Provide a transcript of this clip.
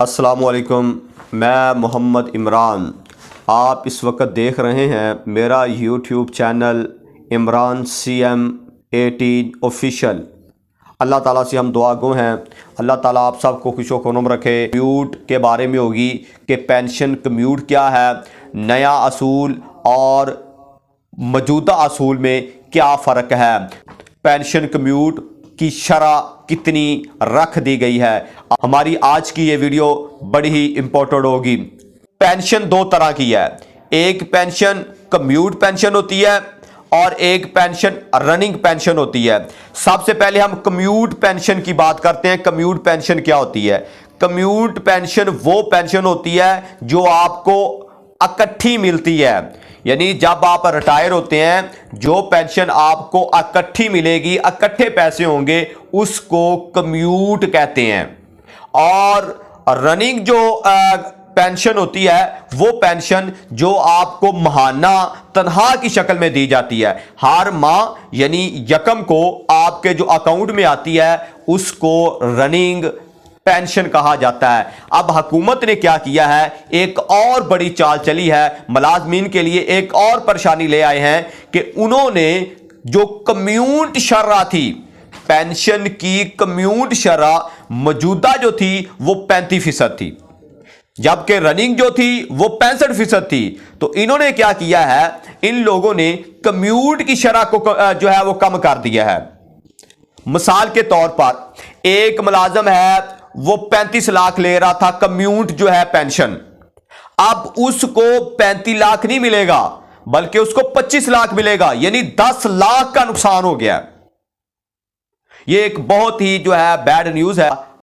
السلام علیکم، میں محمد عمران۔ آپ اس وقت دیکھ رہے ہیں میرا YouTube channel Imran CM18 official. اللہ تعالیٰ سے ہم دعا گو ہیں، اللہ تعالیٰ آپ سب کو خوش و خرم رکھے۔ کمیوٹ کے بارے میں ہوگی کہ پینشن کمیوٹ کیا ہے، نیا اصول اور موجودہ اصول میں کیا فرق ہے، پینشن کمیوٹ کی شرح کتنی رکھ دی گئی ہے۔ ہماری آج کی یہ ویڈیو بڑی ہی امپورٹنٹ ہوگی۔ پینشن دو طرح کی ہے، ایک پینشن کمیوٹ پینشن ہوتی ہے اور ایک پینشن رننگ پینشن ہوتی ہے۔ سب سے پہلے ہم کمیوٹ پینشن کی بات کرتے ہیں۔ کمیوٹ پینشن کیا ہوتی ہے؟ کمیوٹ پینشن وہ پینشن ہوتی ہے جو آپ کو اکٹھی ملتی ہے، یعنی جب آپ ریٹائر ہوتے ہیں جو پینشن آپ کو اکٹھی ملے گی، اکٹھے پیسے ہوں گے، اس کو کمیوٹ کہتے ہیں۔ اور رننگ جو پینشن ہوتی ہے وہ پینشن جو آپ کو ماہانہ تنخواہ کی شکل میں دی جاتی ہے، ہر ماہ یعنی یکم کو آپ کے جو اکاؤنٹ میں آتی ہے اس کو رننگ پینشن کہا جاتا ہے۔ اب حکومت نے کیا کیا ہے، ایک اور بڑی چال چلی ہے، ملازمین کے لیے ایک اور پریشانی لے آئے ہیں کہ انہوں نے جو کمیوٹ شرح تھی، پینشن کی کمیوٹ شرح موجودہ جو تھی وہ 35% تھی، جبکہ رننگ جو تھی وہ 65% تھی۔ تو انہوں نے کیا کیا ہے، ان لوگوں نے کمیوٹ کی شرح کو جو ہے وہ کم کر دیا ہے۔ مثال کے طور پر ایک ملازم ہے، وہ 35 لاکھ لے رہا تھا کمیوٹ جو ہے پینشن، اب اس کو 35 لاکھ نہیں ملے گا بلکہ اس کو 25 لاکھ ملے گا، یعنی 10 لاکھ کا نقصان ہو گیا۔ یہ ایک بہت ہی جو ہے بیڈ نیوز ہے۔